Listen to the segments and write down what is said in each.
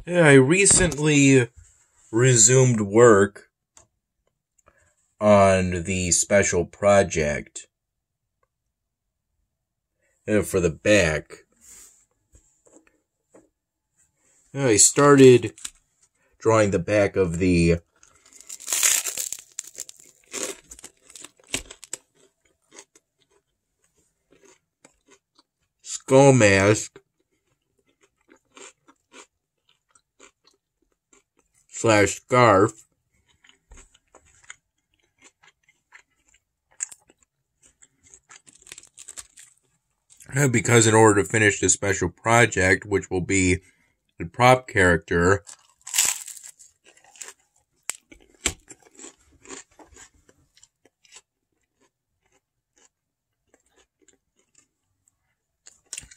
I recently resumed work on the special project for the back. I started drawing the back of the skull mask / scarf. Because in order to finish this special project, which will be the prop character,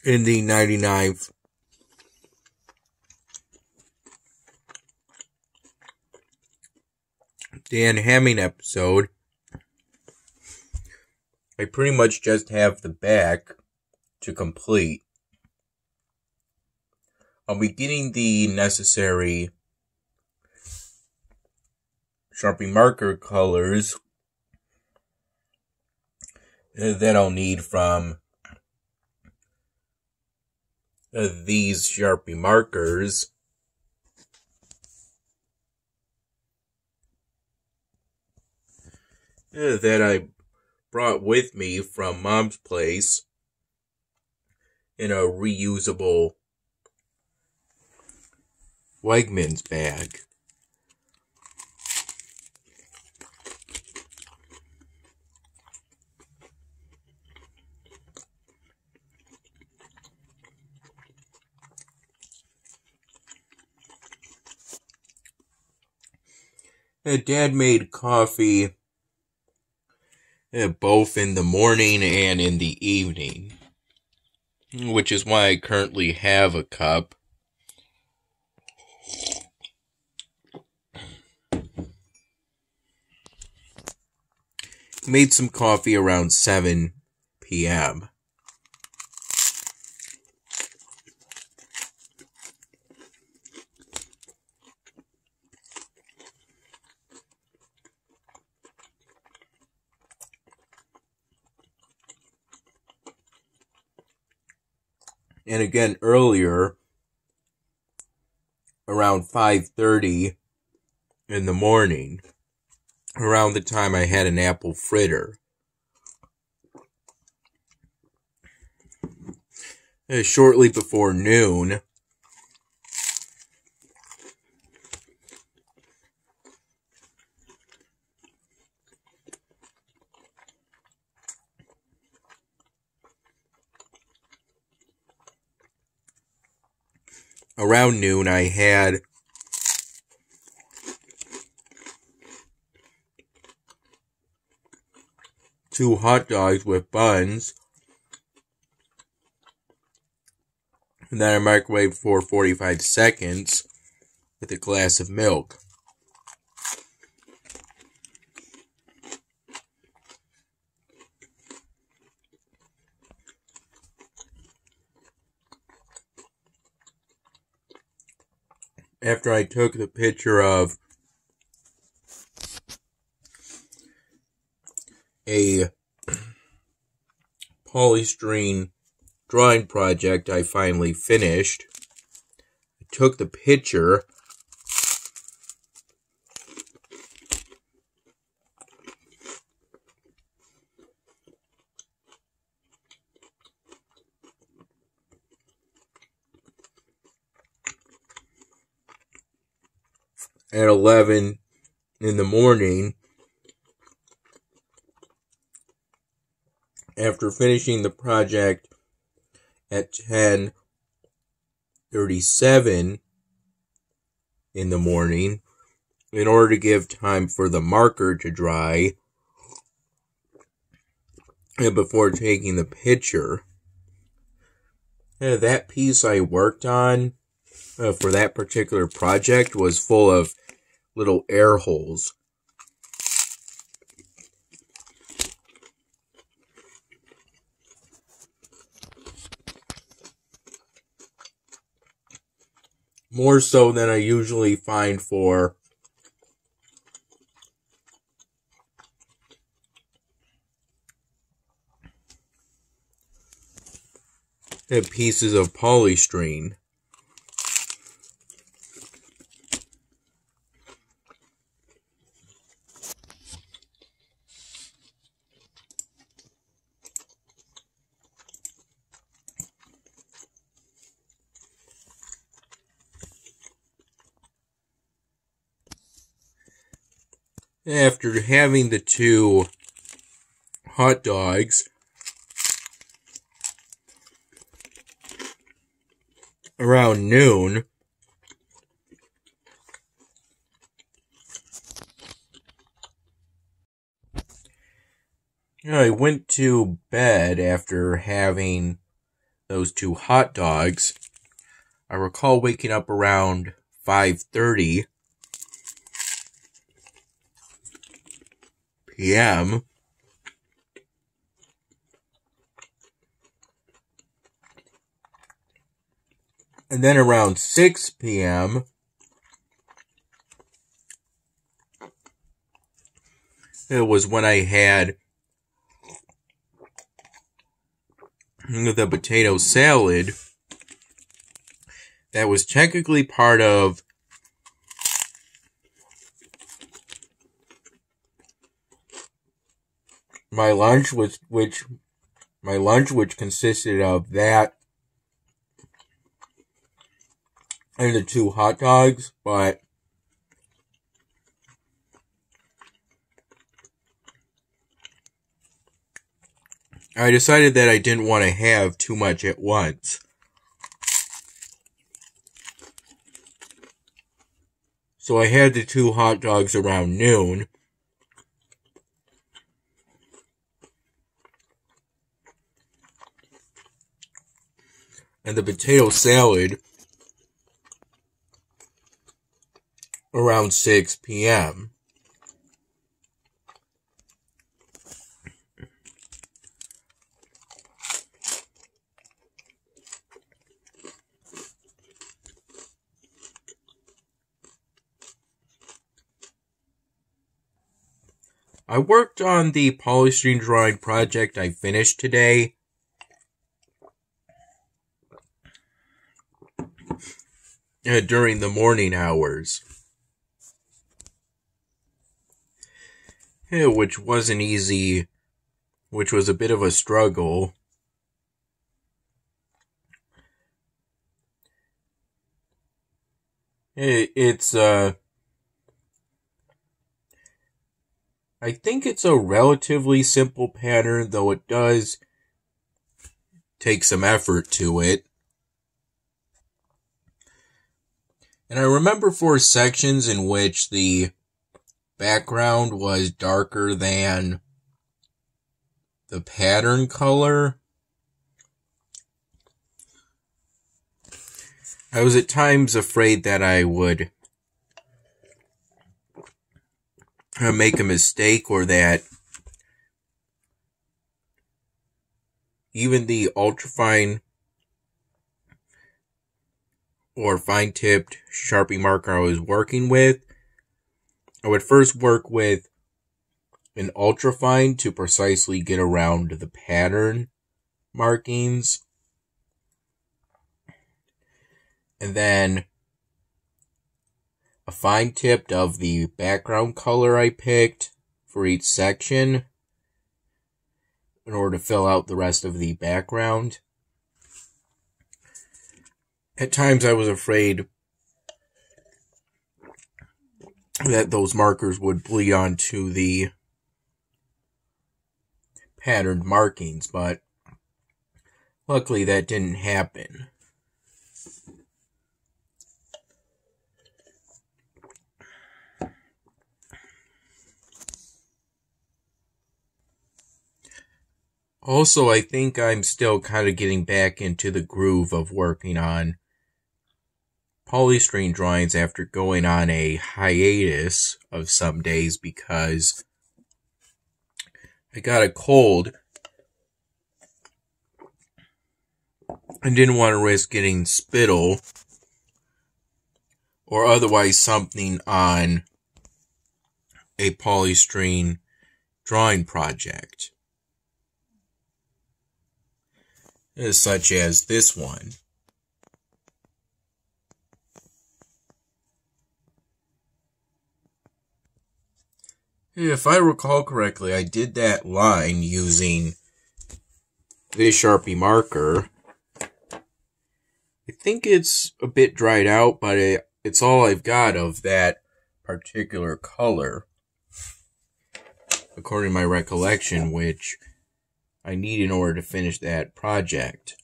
in the 99th Dan Hamming episode, I pretty much just have the back to complete. I'll be getting the necessary Sharpie marker colors that I'll need from these Sharpie markers. That I brought with me from Mom's place in a reusable Wegmans bag. Dad made coffee both in the morning and in the evening, which is why I currently have a cup. Made some coffee around 7 p.m. And again earlier, around 5:30 in the morning, around the time I had an apple fritter. Shortly before noon, I had two hot dogs with buns, and then I microwaved for 45 seconds with a glass of milk. After I took the picture of a polystyrene drawing project I finally finished, I took the picture at 11 in the morning. After finishing the project at 10:37 in the morning, in order to give time for the marker to dry before taking the picture. That piece I worked on for that particular project was full of little air holes. more so than I usually find for pieces of polystyrene. After having the 2 hot dogs around noon, I went to bed after having those 2 hot dogs. I recall waking up around 5:30 p.m. And then around 6 p.m., it was when I had the potato salad that was technically part of my lunch, which consisted of that and the 2 hot dogs, but I decided that I didn't want to have too much at once. So I had the 2 hot dogs around noon. And the potato salad around 6 p.m. I worked on the polystyrene drawing project I finished today. During the morning hours. Which wasn't easy, which was a bit of a struggle. I think it's a relatively simple pattern, though it does take some effort to it. And I remember for sections in which the background was darker than the pattern color, I was at times afraid that I would make a mistake, or that even the ultrafine or fine-tipped Sharpie marker I was working with, I would first work with an ultrafine to precisely get around the pattern markings, and then a fine-tipped of the background color I picked for each section in order to fill out the rest of the background. At times I was afraid that those markers would bleed onto the patterned markings, but luckily that didn't happen. Also, I think I'm still kind of getting back into the groove of working on polystyrene drawings after going on a hiatus of some days because I got a cold and didn't want to risk getting spittle or otherwise something on a polystyrene drawing project, such as this one. If I recall correctly, I did that line using this Sharpie marker. I think it's a bit dried out, but it's all I've got of that particular color, according to my recollection, which I need in order to finish that project.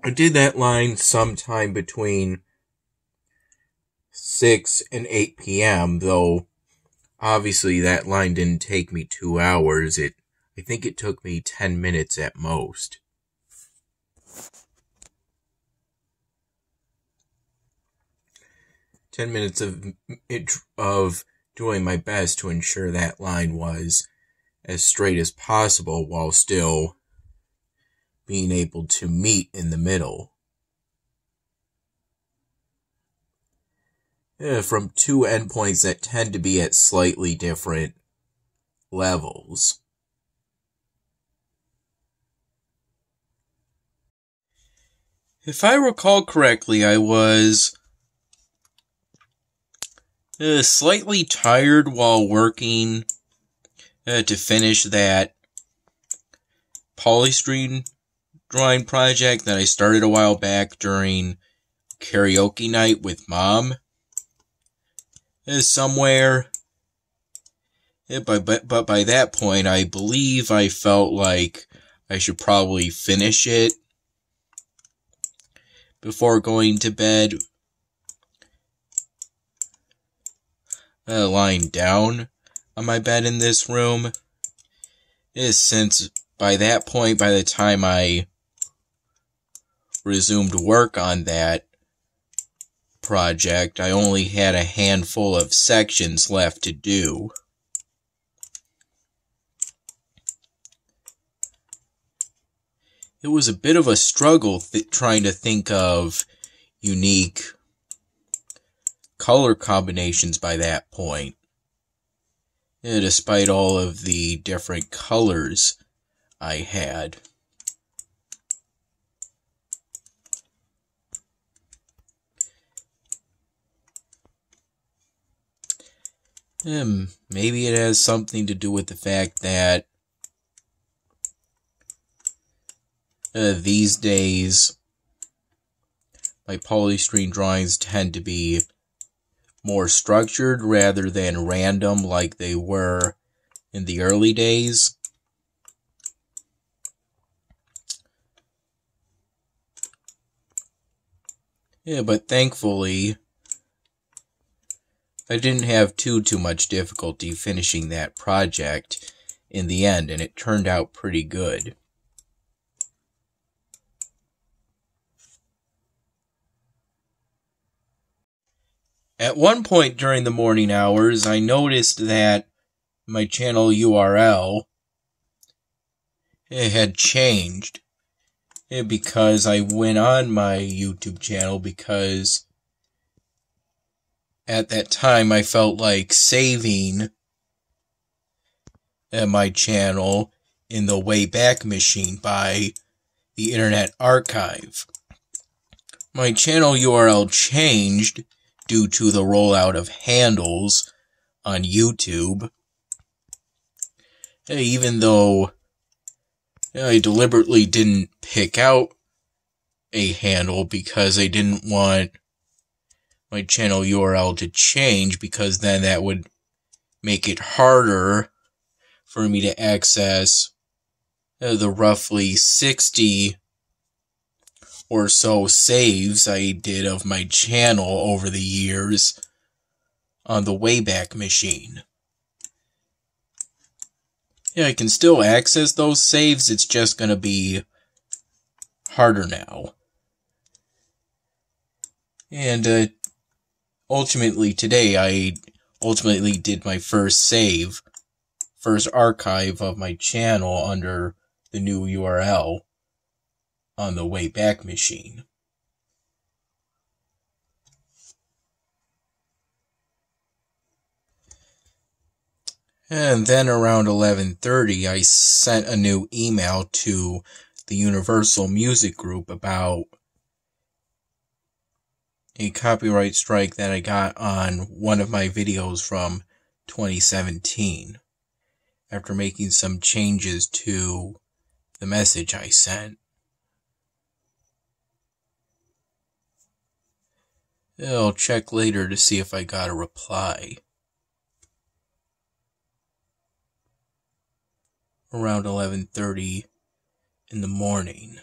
I did that line sometime between 6 and 8 p.m., though obviously that line didn't take me 2 hours. I think it took me 10 minutes at most. of doing my best to ensure that line was as straight as possible while still being able to meet in the middle. From two endpoints that tend to be at slightly different levels. If I recall correctly, I was slightly tired while working to finish that polystyrene drawing project that I started a while back during karaoke night with Mom. Somewhere. But by that point, I believe I felt like I should probably finish it before going to bed. Lying down on my bed in this room. Since by that point, by the time I resumed work on that project, I only had a handful of sections left to do. It was a bit of a struggle trying to think of unique color combinations by that point, despite all of the different colors I had. Maybe it has something to do with the fact that these days my polystyrene drawings tend to be more structured rather than random like they were in the early days. But thankfully, I didn't have too much difficulty finishing that project in the end, and it turned out pretty good. At one point during the morning hours, I noticed that my channel URL had changed because I went on my YouTube channel because at that time I felt like saving my channel in the Wayback Machine by the Internet Archive. My channel URL changed due to the rollout of handles on YouTube. Even though I deliberately didn't pick out a handle because I didn't want my channel URL to change, because then that would make it harder for me to access the roughly 60 or so saves I did of my channel over the years on the Wayback Machine. I can still access those saves, it's just going to be harder now. And ultimately today, I did my first archive of my channel under the new URL on the Wayback Machine. And then around 11:30, I sent a new email to the Universal Music Group about a copyright strike that I got on one of my videos from 2017 after making some changes to the message I sent. I'll check later to see if I got a reply. Around 11:30 in the morning.